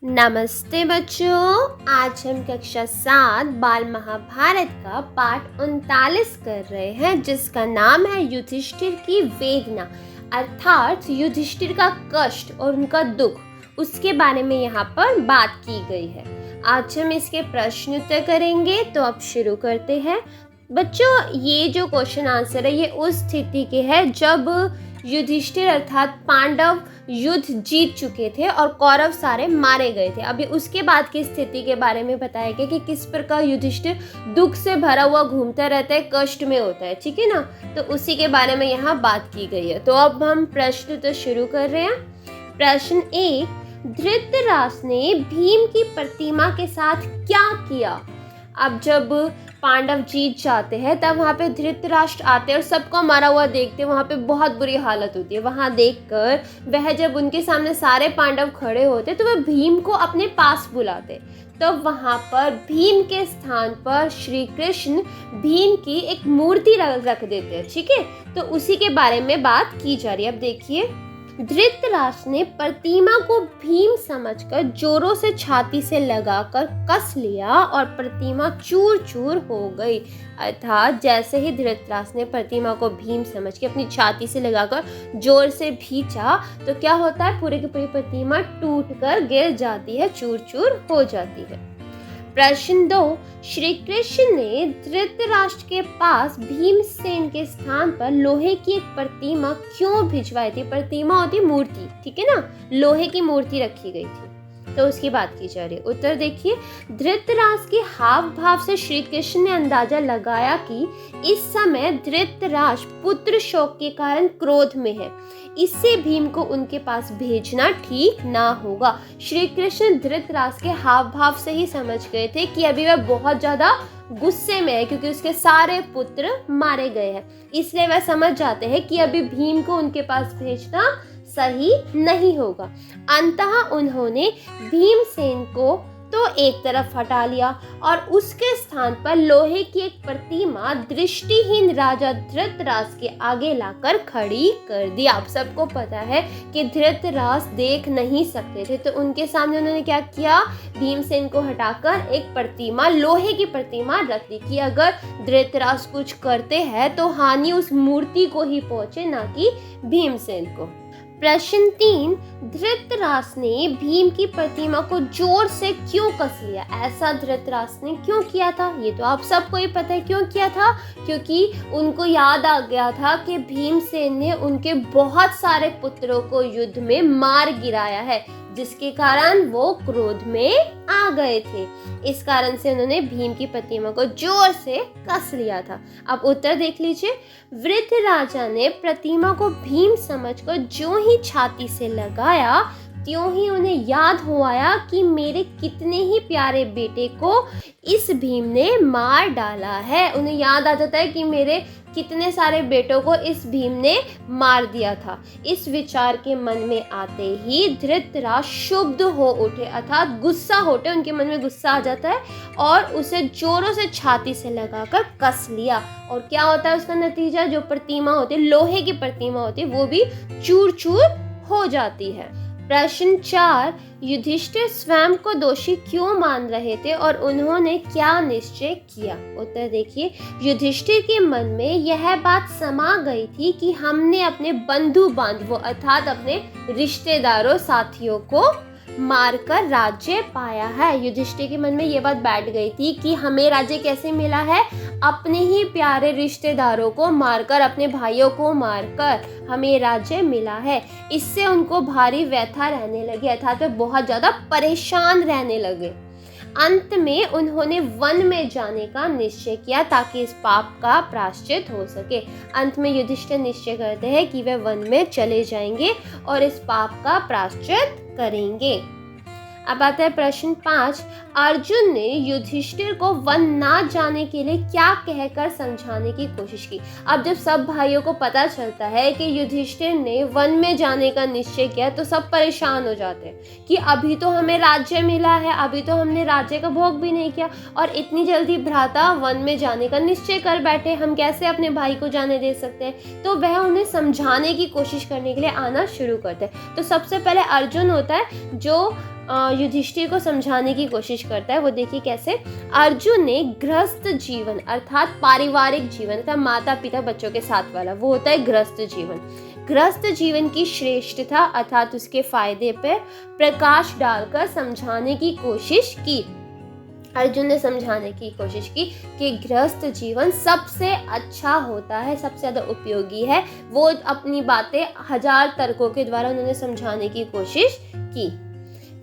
नमस्ते बच्चों, आज हम कक्षा 7 बाल महाभारत का पाठ 39 कर रहे हैं, जिसका नाम है युधिष्ठिर की वेदना। अर्थात युधिष्ठिर का कष्ट और उनका दुख, उसके बारे में यहाँ पर बात की गई है। आज हम इसके प्रश्न उत्तर करेंगे, तो अब शुरू करते हैं। बच्चों, ये जो क्वेश्चन आंसर है, ये उस स्थिति के है जब युधिष्ठिर अर्थात पांडव युद्ध जीत चुके थे और कौरव सारे मारे गए थे। अभी उसके बाद की स्थिति के बारे में बताया गया कि किस प्रकार युधिष्ठिर दुख से भरा हुआ घूमता रहता है, कष्ट में होता है, ठीक है ना। तो उसी के बारे में यहाँ बात की गई है। तो अब हम प्रश्न तो शुरू कर रहे हैं। प्रश्न 1, धृतराष्ट्र ने भीम की प्रतिमा के साथ क्या किया। अब जब पांडव जीत जाते हैं, तब वहाँ पे धृतराष्ट्र आते हैं और सबको मरा हुआ देखते हैं। वहाँ पे बहुत बुरी हालत होती है। वहाँ देखकर वह, जब उनके सामने सारे पांडव खड़े होते, तो वह भीम को अपने पास बुलाते। तो वहाँ पर भीम के स्थान पर श्री कृष्ण भीम की एक मूर्ति रख देते हैं, ठीक है। तो उसी के बारे में बात की जा रही है। अब देखिए, धृतराष्ट्र ने प्रतिमा को भीम समझकर जोरों से छाती से लगाकर कस लिया और प्रतिमा चूर चूर हो गई। अर्थात जैसे ही धृतराष्ट्र ने प्रतिमा को भीम समझ के अपनी छाती से लगाकर जोर से भींचा, तो क्या होता है, पूरी की पूरी प्रतिमा टूटकर गिर जाती है, चूर चूर हो जाती है। प्रश्न 2, श्री कृष्ण ने धृतराष्ट्र के पास भीमसेन के स्थान पर लोहे की एक प्रतिमा क्यों भिजवाई थी। प्रतिमा होती मूर्ति, ठीक है ना, लोहे की मूर्ति रखी गई थी। तो उसकी बात की जा रही है। उत्तर देखिए, धृतराष्ट्र के हाव भाव से श्री कृष्ण ने अंदाजा लगाया कि इस समय धृतराष्ट्र पुत्र शोक के कारण क्रोध में है, इससे भीम को उनके पास भेजना ठीक ना होगा। श्री कृष्ण धृतराष्ट्र के हाव भाव से ही समझ गए थे कि अभी वह बहुत ज्यादा गुस्से में है, क्योंकि उसके सारे पुत्र मारे गए हैं। इसलिए वह समझ जाते हैं कि अभी भीम को उनके पास भेजना सही नहीं होगा। अंततः उन्होंने भीमसेन को तो एक तरफ हटा लिया और उसके स्थान पर लोहे की एक प्रतिमा दृष्टिहीन राजा धृतराष्ट्र के आगे लाकर खड़ी कर दी। आप सबको पता है कि धृतराष्ट्र देख नहीं सकते थे, तो उनके सामने उन्होंने क्या किया, भीमसेन को हटाकर एक प्रतिमा, लोहे की प्रतिमा रख दी कि अगर धृतराष्ट्र कुछ करते हैं तो हानि उस मूर्ति को ही पहुंचे, ना कि भीमसेन को। प्रश्न 3, धृतराष्ट्र ने भीम की प्रतिमा को जोर से क्यों कस लिया। ऐसा धृतराष्ट्र ने क्यों किया था, ये तो आप सबको ही पता है क्यों किया था। क्योंकि उनको याद आ गया था कि भीमसेन ने उनके बहुत सारे पुत्रों को युद्ध में मार गिराया है, जिसके कारण वो क्रोध में आ गए थे। इस कारण से उन्होंने भीम की प्रतिमा को जोर से कस लिया था। अब उत्तर देख लीजिए, वृद्ध राजा ने प्रतिमा को भीम समझकर जो ही छाती से लगाया, त्यों ही उन्हें याद हो आया कि मेरे कितने ही प्यारे बेटे को इस भीम ने मार डाला है। उन्हें याद आ जाता है कि मेरे कितने सारे बेटों को इस भीम ने मार दिया था। इस विचार के मन में आते ही धृतराष्ट्र क्षुब्ध हो उठे, अर्थात गुस्सा होते, उनके मन में गुस्सा आ जाता है और उसे जोरों से छाती से लगाकर कस लिया। और क्या होता है उसका नतीजा, जो प्रतिमा होती है, लोहे की प्रतिमा होती है, वो भी चूर चूर हो जाती है। प्रश्न 4, युधिष्ठिर स्वयं को दोषी क्यों मान रहे थे और उन्होंने क्या निश्चय किया। उत्तर देखिए, युधिष्ठिर के मन में यह बात समा गई थी कि हमने अपने बंधु बांधवों अर्थात अपने रिश्तेदारों, साथियों को मारकर राज्य पाया है। युधिष्ठिर के मन में ये बात बैठ गई थी कि हमें राज्य कैसे मिला है, अपने ही प्यारे रिश्तेदारों को मारकर, अपने भाइयों को मारकर हमें राज्य मिला है। इससे उनको भारी व्यथा रहने लगी, अर्थात वे बहुत ज्यादा परेशान रहने लगे। अंत में उन्होंने वन में जाने का निश्चय किया ताकि इस पाप का प्रायश्चित हो सके। अंत में युधिष्ठिर निश्चय करते हैं कि वे वन में चले जाएंगे और इस पाप का प्रायश्चित करेंगे। अब आता है प्रश्न 5, अर्जुन ने युधिष्ठिर को वन ना जाने के लिए क्या कहकर समझाने की कोशिश की। अब जब सब भाइयों को पता चलता है कि युधिष्ठिर ने वन में जाने का निश्चय किया, तो सब परेशान हो जाते हैं कि अभी तो हमें राज्य मिला है, अभी तो हमने राज्य का भोग भी नहीं किया और इतनी जल्दी भ्राता वन में जाने का निश्चय कर बैठे, हम कैसे अपने भाई को जाने दे सकते हैं। तो वह उन्हें समझाने की कोशिश करने के लिए आना शुरू करते हैं। तो सबसे पहले अर्जुन होता है जो युधिष्ठिर को समझाने की कोशिश करता है। वो देखिए कैसे। अर्जुन ने गृहस्थ जीवन अर्थात पारिवारिक जीवन का माता पिता बच्चों के साथ वाला, वो होता है गृहस्थ जीवन। गृहस्थ जीवन की श्रेष्ठता अर्थात उसके फायदे पर प्रकाश डालकर समझाने की कोशिश की। अर्जुन ने समझाने की कोशिश की कि गृहस्थ जीवन सबसे अच्छा होता है, सबसे ज़्यादा उपयोगी है। वो अपनी बातें 1000 तर्कों के द्वारा उन्होंने समझाने की कोशिश की।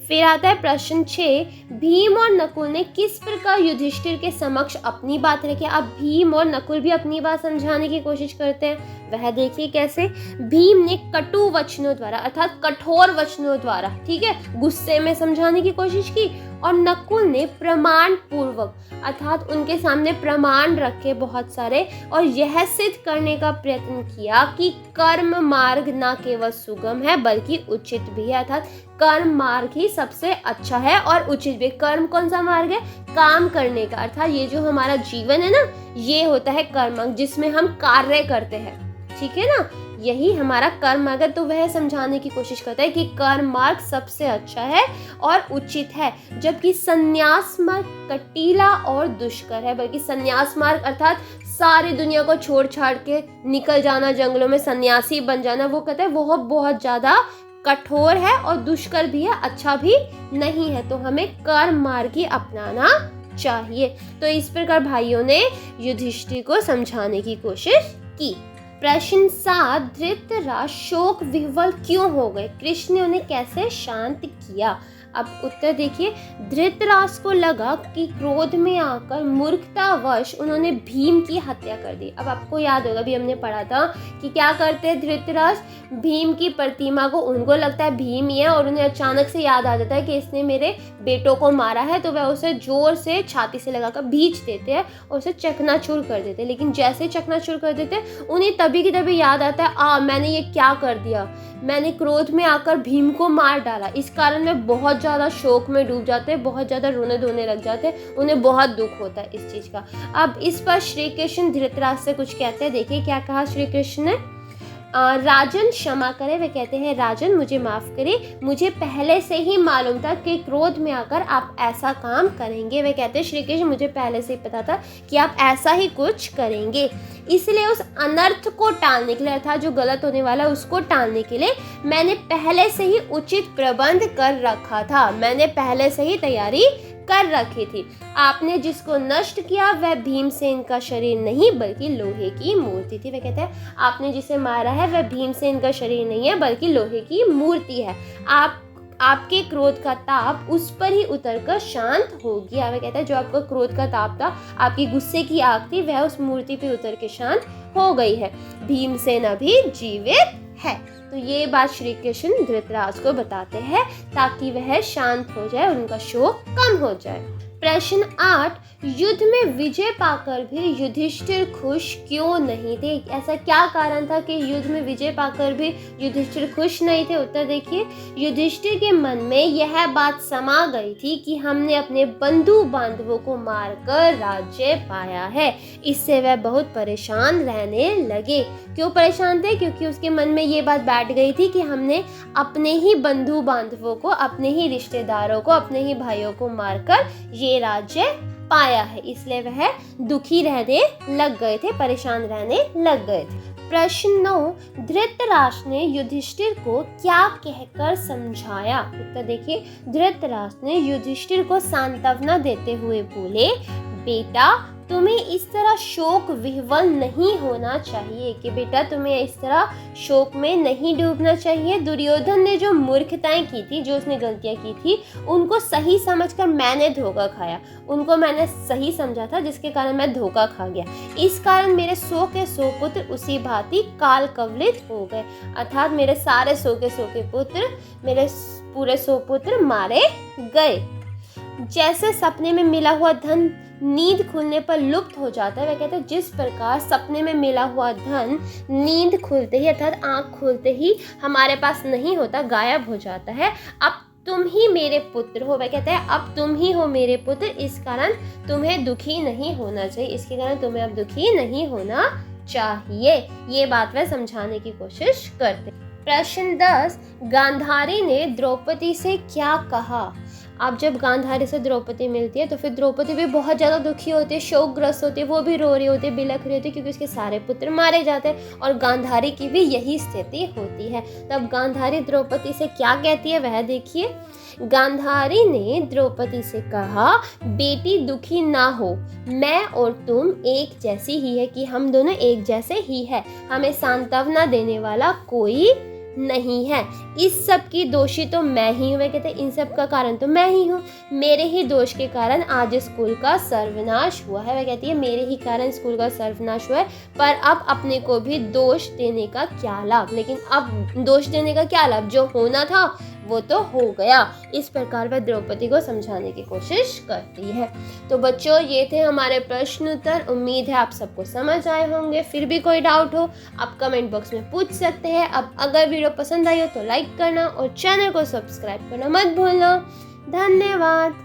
फिर आता है प्रश्न 6, भीम और नकुल ने किस प्रकार युधिष्ठिर के समक्ष अपनी बात रखी। अब भीम और नकुल भी अपनी बात समझाने की कोशिश करते हैं, वह देखिए कैसे। भीम ने कटु वचनों द्वारा अर्थात कठोर वचनों द्वारा, ठीक है, गुस्से में समझाने की कोशिश की। और नकुल ने प्रमाण पूर्वक अर्थात उनके सामने प्रमाण रखे बहुत सारे और यह सिद्ध करने का प्रयत्न किया कि कर्म मार्ग न केवल सुगम है बल्कि उचित भी है, अर्थात कर्म मार्ग ही सबसे अच्छा है और उचित भी। कर्म कौन सा मार्ग है? काम करने का, अर्थात ये जो हमारा जीवन है ना, ये होता है कर्म जिसमें हम कार्य करते हैं, ठीक है ना, यही हमारा कर्म मार्ग है। तो वह समझाने की कोशिश करता है कि कर्म मार्ग सबसे अच्छा है और उचित है, जबकि संन्यास मार्ग कटीला और दुष्कर है। बल्कि संन्यास मार्ग अर्थात सारी दुनिया को छोड़ छाड़ के निकल जाना, जंगलों में सन्यासी बन जाना, वो कहते हैं वो बहुत ज्यादा कठोर है और दुष्कर भी है, अच्छा भी नहीं है। तो हमें कर्म मार्ग ही अपनाना चाहिए। तो इस प्रकार भाइयों ने युधिष्ठिर को समझाने की कोशिश की। प्रश्न 7, धृतराष्ट्र शोक विह्वल क्यों हो गए? कृष्ण ने उन्हें कैसे शांत किया? अब उत्तर देखिए। धृतराष्ट्र को लगा कि क्रोध में आकर मूर्खतावश उन्होंने भीम की हत्या कर दी। अब आपको याद होगा, अभी हमने पढ़ा था कि क्या करते हैं धृतराष्ट्र, भीम की प्रतिमा को, उनको लगता है भीम ही है और उन्हें अचानक से याद आ जाता है कि इसने मेरे बेटों को मारा है, तो वह उसे जोर से छाती से लगाकर भींच देते हैं और उसे चकनाचूर कर देते हैं। लेकिन जैसे चकनाचूर कर देते हैं उन्हें तभी की तभी याद आता है मैंने ये क्या कर दिया, मैंने क्रोध में आकर भीम को मार डाला। इस कारण वे बहुत ज़्यादा शोक में डूब जाते हैं, बहुत ज़्यादा रोने धोने लग जाते हैं, उन्हें बहुत दुख होता है इस चीज़ का। अब इस पर श्री कृष्ण धृतराष्ट्र से कुछ कहते हैं, देखिए क्या कहा श्री कृष्ण ने। राजन क्षमा करे, वे कहते हैं राजन मुझे माफ करे, मुझे पहले से ही मालूम था कि क्रोध में आकर आप ऐसा काम करेंगे। वे कहते हैं श्री कृष्ण मुझे पहले से ही पता था कि आप ऐसा ही कुछ करेंगे, इसलिए उस अनर्थ को टालने के लिए अर्थात जो गलत होने वाला है उसको टालने के लिए मैंने पहले से ही उचित प्रबंध कर रखा था, मैंने पहले से ही तैयारी कर रखी थी। आपने जिसको नष्ट किया वह भीमसेन का शरीर नहीं बल्कि लोहे की मूर्ति थी। वे कहते हैं आपने जिसे मारा है वह भीमसेन का शरीर नहीं है बल्कि लोहे की मूर्ति है। आपके क्रोध का ताप उस पर ही उतरकर शांत हो गया। वे कहते हैं जो आपका क्रोध का ताप था, आपकी गुस्से की आग थी, वह उस मूर्ति पे उतर के शांत हो गई है। भीमसेन अभी जीवित है। तो ये बात श्री कृष्ण धृतराष्ट्र को बताते हैं ताकि वह शांत हो जाए, उनका शोक कम हो जाए। प्रश्न 8, युद्ध में विजय पाकर भी युधिष्ठिर खुश क्यों नहीं थे? ऐसा क्या कारण था कि युद्ध में विजय पाकर भी युधिष्ठिर खुश नहीं थे? उत्तर देखिए। युधिष्ठिर के मन में यह बात समा गई थी कि हमने अपने बंधु बांधवों को मारकर राज्य पाया है। इससे वह बहुत परेशान रहने लगे। क्यों परेशान थे? क्योंकि उसके मन में ये बात बैठ गई थी कि हमने अपने ही बंधु बांधवों को, अपने ही रिश्तेदारों को, अपने ही भाइयों को मारकर ये राज्य पाया है, इसलिए वह दुखी रहने लग गए थे, परेशान रहने लग गए थे। प्रश्न 9, धृतराष्ट्र ने युधिष्ठिर को क्या कहकर समझाया? उत्तर देखिए। धृतराष्ट्र ने युधिष्ठिर को सांत्वना देते हुए बोले, बेटा तुम्हें इस तरह शोक विह्वल नहीं होना चाहिए, कि बेटा तुम्हें इस तरह शोक में नहीं डूबना चाहिए। दुर्योधन ने जो मूर्खताएं की थी, जो उसने गलतियां की थी, उनको सही समझकर मैंने धोखा खाया, उनको मैंने सही समझा था जिसके कारण मैं धोखा खा गया। इस कारण मेरे 100 के 100 पुत्र उसी भांति काल कवलित हो गए, अर्थात मेरे सारे 100 के 100 के पुत्र, मेरे पूरे 100 पुत्र मारे गए। जैसे सपने में मिला हुआ धन नींद खुलने पर लुप्त हो जाता है, वह कहते हैं जिस प्रकार सपने में मिला हुआ धन नींद खुलते ही अर्थात आंख खुलते ही हमारे पास नहीं होता, गायब हो जाता है। अब तुम ही मेरे पुत्र हो, वह कहते हैं अब तुम ही हो मेरे पुत्र, इस कारण तुम्हें दुखी नहीं होना चाहिए, इसके कारण तुम्हें अब दुखी नहीं होना चाहिए। ये बात वह समझाने की कोशिश करते। प्रश्न 10, गांधारी ने द्रौपदी से क्या कहा? अब जब गांधारी से द्रौपदी मिलती है तो फिर द्रौपदी भी बहुत ज़्यादा दुखी होती है, शोकग्रस्त होती है, वो भी रो रही होती है, बिलख रही होती है, क्योंकि उसके सारे पुत्र मारे जाते हैं और गांधारी की भी यही स्थिति होती है। तब गांधारी द्रौपदी से क्या कहती है वह देखिए। गांधारी ने द्रौपदी से कहा, बेटी दुखी ना हो, मैं और तुम एक जैसी ही है, कि हम दोनों एक जैसे ही है, हमें सांत्वना देने वाला कोई नहीं है। इस सब की दोषी तो मैं ही हूँ। वे कहते इन सब का कारण तो मैं ही हूँ, मेरे ही दोष के कारण आज स्कूल का सर्वनाश हुआ है। वह कहती है मेरे ही कारण स्कूल का सर्वनाश हुआ है, पर अब अपने को भी दोष देने का क्या लाभ। लेकिन अब दोष देने का क्या लाभ, जो होना था वो तो हो गया। इस प्रकार वह द्रौपदी को समझाने की कोशिश करती है। तो बच्चों, ये थे हमारे प्रश्न उत्तर। उम्मीद है आप सबको समझ आए होंगे। फिर भी कोई डाउट हो आप कमेंट बॉक्स में पूछ सकते हैं। अब अगर वीडियो पसंद आई हो तो लाइक करना और चैनल को सब्सक्राइब करना मत भूलना। धन्यवाद।